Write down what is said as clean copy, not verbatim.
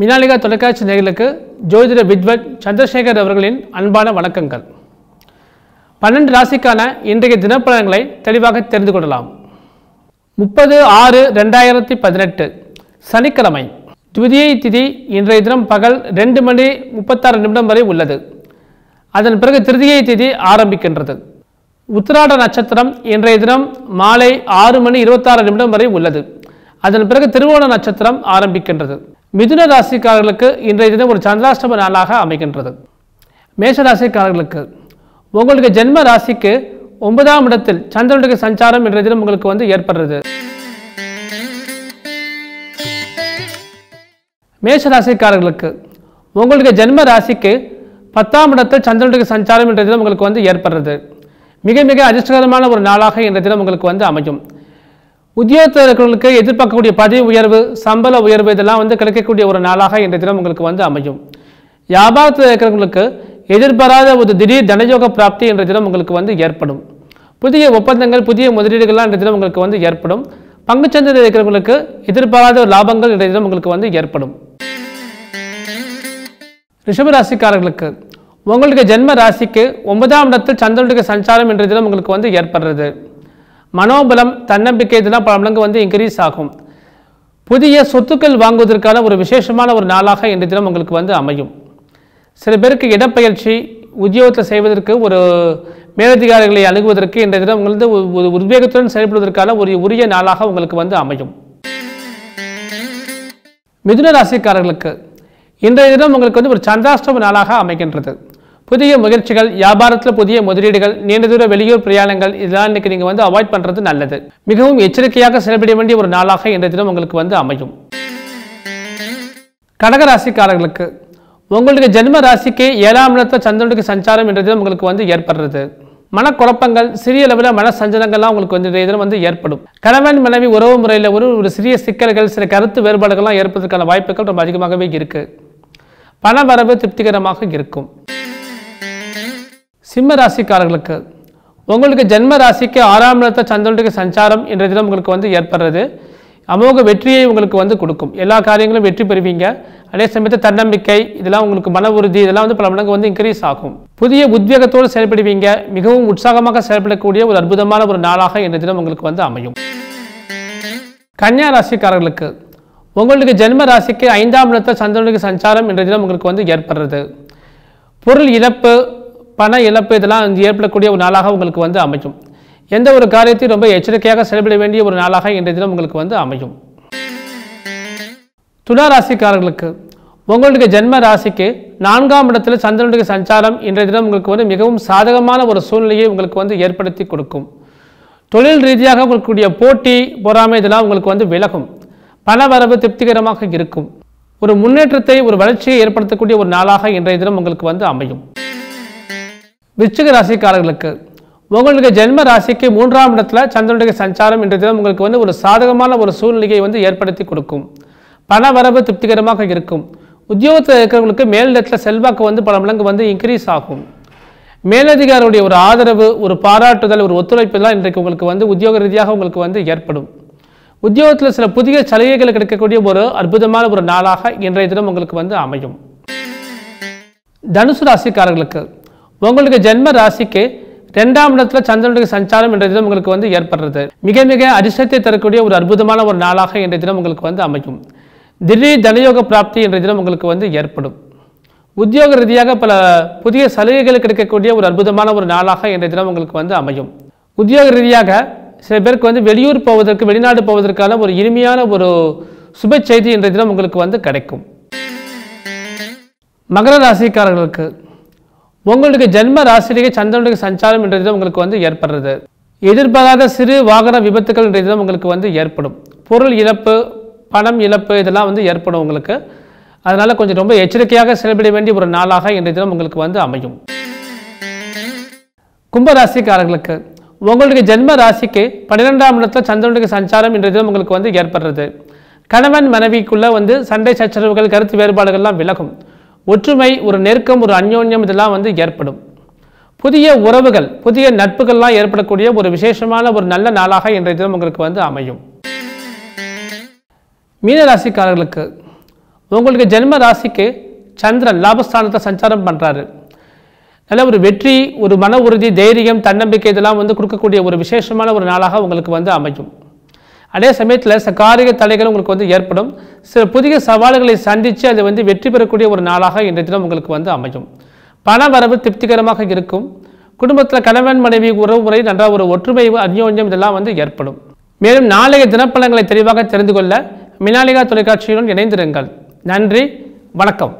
மினாலிகா தொலைக்காட்சி நேயர்களுக்கு ஜோதிட வித்வத் சந்திரசேகர் அவர்களின் அன்பான வணக்கங்கள். 12 ராசிக்கான இன்றைய தினப்பலன்களை தெளிவாக தெரிந்து கொள்ளலாம். 30/6/2018 சனிக்கிழமை. துதியை திதி இன்றைய தினம் பகல் 2:36 வரை உள்ளது. அதன் பிறகு திருதியை திதி ஆரம்பிக்கின்றது. உத்திராட நட்சத்திரம் இன்றைய தினம் மாலை 6:26 வரை உள்ளது. அதன் பிறகு திருவோண நட்சத்திரம் ஆரம்பிக்கின்றது. மிதுன ராசிக்காரர்களுக்கு இன்றைய தினம் ஒரு சந்திராஷ்டம நாளாக அமைகின்றது. மேஷ ராசிக்காரர்களுக்கு உங்களுக்கு ஜென்ம ராசிக்கு 9ஆம் இடத்தில் சந்திரனுடைய சஞ்சாரம் இன்றைய தினம் உங்களுக்கு ஏற்படுறது. மேஷ ராசிக்காரர்களுக்கு உங்களுக்கு ஜென்ம ராசிக்கு 10ஆம் இடத்தில் சந்திரனுடைய சஞ்சாரம் இன்றைய தினம் உங்களுக்கு ஏற்படுறது. மிக மிக அதிர்ஷ்டகரமான ஒரு நாளாக இன்றைய தினம் உங்களுக்கு அமையும். உத்தியோகத்தில் இருக்கிறவர்களுக்கு எதிர்பார்க்கக்கூடிய பதவி உயர்வு, சம்பள உயர்வு இதெல்லாம் கிடைக்கக்கூடிய ஒரு நாளாக இன்றைய தினம் உங்களுக்கு அமையும். வியாபாரத்தில் இருக்கிறவங்களுக்கு எதிர்பாராத ஒரு திடீர் தனயோக பிராப்தி இன்றைய தினம் உங்களுக்கு ஏற்படும். புதிய ஒப்பந்தங்கள், புதிய முதலீடுகள்லாம் இன்றைய தினம் உங்களுக்கு ஏற்படும். பங்குச்சந்தையில் இருக்கிறவங்களுக்கு எதிர்பாராத லாபங்கள் இன்றைய தினம் உங்களுக்கு ஏற்படும். ரிஷபராசிக்காரர்களுக்கு உங்களுக்கு ஜென்ம ராசிக்கு 9ஆம் இடத்தில் சந்திரனுடைய சஞ்சாரம் இன்றைய தினம் உங்களுக்கு ஏற்படுறது. மனோபலம், தன்னம்பிக்கை இதெல்லாம் பல மடங்கு இன்க்ரீஸ் ஆகும். புதிய சொத்துக்கள் வாங்குவதற்கான ஒரு விசேஷமான ஒரு நாளாக இன்றைய தினம் உங்களுக்கு அமையும். சில பேருக்கு இடப்பெயர்ச்சி, உத்தியோகத்தை செய்வதற்கு ஒரு மேலதிகாரிகளை அணுகுவதற்கு இன்றைய தினம் ஒரு உத்வேகத்துடன் செயல்படுவதற்கான ஒரு உரிய நாளாக உங்களுக்கு அமையும். மிதுன ராசிக்காரர்களுக்கு இன்றைய தினம் உங்களுக்கு ஒரு சந்திராஷ்டம நாளாக அமைகின்றது. புதிய முயற்சிகள், வியாபாரத்தில் புதிய முதலீடுகள், நீண்ட தூர வெளியூர் பிரயாணங்கள் இதெல்லாம் இன்னைக்கு நீங்கள் அவாய்ட் பண்ணுறது நல்லது. மிகவும் எச்சரிக்கையாக செயல்பட வேண்டிய ஒரு நாளாக இன்றைய தினம் உங்களுக்கு அமையும். கடகராசிக்காரர்களுக்கு உங்களுக்கு ஜென்ம ராசிக்கு 7ஆம் இடத்தில் சந்திரனுடைய சஞ்சாரம் இன்றைய தினம் உங்களுக்கு ஏற்படுறது. மனக்குழப்பங்கள், சிறிய அளவில் மன சஞ்சலங்கள்லாம் உங்களுக்கு இன்றைய தினம் ஏற்படும். கணவன் மனைவி உறவு முறையில் ஒரு சிறிய சிக்கல்கள், சில கருத்து வேறுபாடுகள்லாம் ஏற்படுவதற்கான வாய்ப்புகள் ரொம்ப அதிகமாகவே இருக்கு. பண வரவு திருப்திகரமாக இருக்கும். சிம்ம ராசிக்காரர்களுக்கு உங்களுக்கு ஜென்ம ராசிக்கு 6ஆம் இடத்தில் சந்திரனுடைய சஞ்சாரம் இன்றைய தினம் உங்களுக்கு ஏற்படுறது. அமோக வெற்றியை உங்களுக்கு கொடுக்கும். எல்லா காரியங்களும் வெற்றி பெறுவீங்க. அதே சமயத்தில் தன்னம்பிக்கை இதெல்லாம் உங்களுக்கு மன உறுதி இதெல்லாம் பல மடங்கு இன்க்ரீஸ் ஆகும். புதிய உத்வேகத்தோடு செயல்படுவீங்க. மிகவும் உற்சாகமாக செயல்படக்கூடிய ஒரு அற்புதமான ஒரு நாளாக இன்றைய தினம் உங்களுக்கு அமையும். கன்னியா ராசிக்காரர்களுக்கு உங்களுக்கு ஜென்ம ராசிக்கு 5ஆம் இடத்தில் சந்திரனுடைய சஞ்சாரம் இன்றைய தினம் உங்களுக்கு ஏற்படுறது. பொருள் இழப்பு, பண இழப்பு இதெல்லாம் ஏற்படக்கூடிய ஒரு நாளாக உங்களுக்கு அமையும். எந்த ஒரு காரியத்தையும் ரொம்ப எச்சரிக்கையாக செயல்பட வேண்டிய ஒரு நாளாக இன்றைய தினம் உங்களுக்கு அமையும். துலா ராசிக்காரர்களுக்கு உங்களுக்கு ஜென்ம ராசிக்கு 4ஆம் இடத்தில் சந்திரனுடைய சஞ்சாரம் இன்றைய தினம் உங்களுக்கு மிகவும் சாதகமான ஒரு சூழ்நிலையை உங்களுக்கு ஏற்படுத்தி கொடுக்கும். தொழில் ரீதியாக உங்களுக்கு போட்டி, பொறாமை இதெல்லாம் உங்களுக்கு விலகும். பண வரவு திருப்திகரமாக இருக்கும். ஒரு முன்னேற்றத்தை, ஒரு வளர்ச்சியை ஏற்படுத்தக்கூடிய ஒரு நாளாக இன்றைய தினம் உங்களுக்கு அமையும். விருச்சிக ராசிக்காரர்களுக்கு உங்களுக்கு ஜென்ம ராசிக்கு 3ஆம் இடத்துல சந்திரனுடைய சஞ்சாரம் இன்றைய தினம் உங்களுக்கு ஒரு சாதகமான ஒரு சூழ்நிலையை ஏற்படுத்தி கொடுக்கும். பண வரவு திருப்திகரமாக இருக்கும். உத்தியோகத்தில் இருக்கிறவங்களுக்கு மேலிடத்தில் செல்வாக்கு பல மடங்கு இன்க்ரீஸ் ஆகும். மேலதிகாரியுடைய ஒரு ஆதரவு, ஒரு பாராட்டுதல், ஒரு ஒத்துழைப்பு தான் இன்றைக்கு உங்களுக்கு உத்தியோக ரீதியாக உங்களுக்கு ஏற்படும். உத்தியோகத்தில் சில புதிய சலுகைகள் கிடைக்கக்கூடிய ஒரு அற்புதமான ஒரு நாளாக இன்றைய தினம் உங்களுக்கு அமையும். தனுசு ராசிக்காரர்களுக்கு உங்களுக்கு ஜென்ம ராசிக்கு 2ஆம் இடத்துல சந்திரனுடைய சஞ்சாரம் இன்றைய தினம் உங்களுக்கு ஏற்படுறது. மிக மிக அதிர்ஷ்டத்தை தரக்கூடிய ஒரு அற்புதமான ஒரு நாளாக இன்றைய தினம் உங்களுக்கு அமையும். திடீர் தனயோக பிராப்தி இன்றைய தினம் உங்களுக்கு ஏற்படும். உத்தியோக ரீதியாக பல புதிய சலுகைகள் கிடைக்கக்கூடிய ஒரு அற்புதமான ஒரு நாளாக இன்றைய தினம் உங்களுக்கு அமையும். உத்தியோக ரீதியாக சில பேருக்கு வெளியூர் போவதற்கு, வெளிநாடு போவதற்கான ஒரு இனிமையான ஒரு சுப செய்தி இன்றைய தினம் உங்களுக்கு கிடைக்கும். மகர ராசிக்காரர்களுக்கு உங்களுக்கு ஜென்ம ராசியிலேயே சந்திரனுடைய சஞ்சாரம் இன்றைய தினம் உங்களுக்கு ஏற்படுறது. எதிர்பாராத சிறு வாகன விபத்துக்கள் இன்றைய தினம் உங்களுக்கு ஏற்படும். பொருள் இழப்பு, பணம் இழப்பு இதெல்லாம் ஏற்படும் உங்களுக்கு. அதனால கொஞ்சம் ரொம்ப எச்சரிக்கையாக செயல்பட வேண்டிய ஒரு நாளாக இன்றைய தினம் உங்களுக்கு அமையும். கும்பராசிக்காரர்களுக்கு உங்களுக்கு ஜென்ம ராசிக்கு 12ஆம் இடத்துல சந்திரனுடைய சஞ்சாரம் இன்றைய தினம் உங்களுக்கு ஏற்படுறது. கணவன் மனைவிக்குள்ள சண்டை சச்சரவுகள், கருத்து வேறுபாடுகள்லாம் விலகும். ஒற்றுமை, ஒரு நெருக்கம், ஒரு அந்யோன்யம் இதெல்லாம் ஏற்படும். புதிய உறவுகள், புதிய நட்புகள்லாம் ஏற்படக்கூடிய ஒரு விசேஷமான ஒரு நல்ல நாளாக இன்றைய தினம் உங்களுக்கு அமையும். மீனராசிக்காரர்களுக்கு உங்களுக்கு ஜென்ம ராசிக்கு சந்திரன் லாபஸ்தானத்தை சஞ்சாரம் பண்ணுறாரு. நல்ல ஒரு வெற்றி, ஒரு மன உறுதி, தைரியம், தன்னம்பிக்கை இதெல்லாம் கொடுக்கக்கூடிய ஒரு விசேஷமான ஒரு நாளாக உங்களுக்கு அமையும். அதே சமயத்தில் காரிய தடைகள் உங்களுக்கு ஏற்படும். சில புதிய சவால்களை சந்தித்து அதை வெற்றி பெறக்கூடிய ஒரு நாளாக இன்றைய தினம் உங்களுக்கு அமையும். பண வரவு திருப்திகரமாக இருக்கும். குடும்பத்தில் கணவன் மனைவி உறவுமுறை நன்றாக ஒரு ஒற்றுமை, அந்யோன்யம் இதெல்லாம் ஏற்படும். மேலும் நாளைய தினப்பலன்களை தெளிவாக தெரிந்து கொள்ள மினாலிகா தொலைக்காட்சியுடன் இணைந்திருங்கள். நன்றி, வணக்கம்.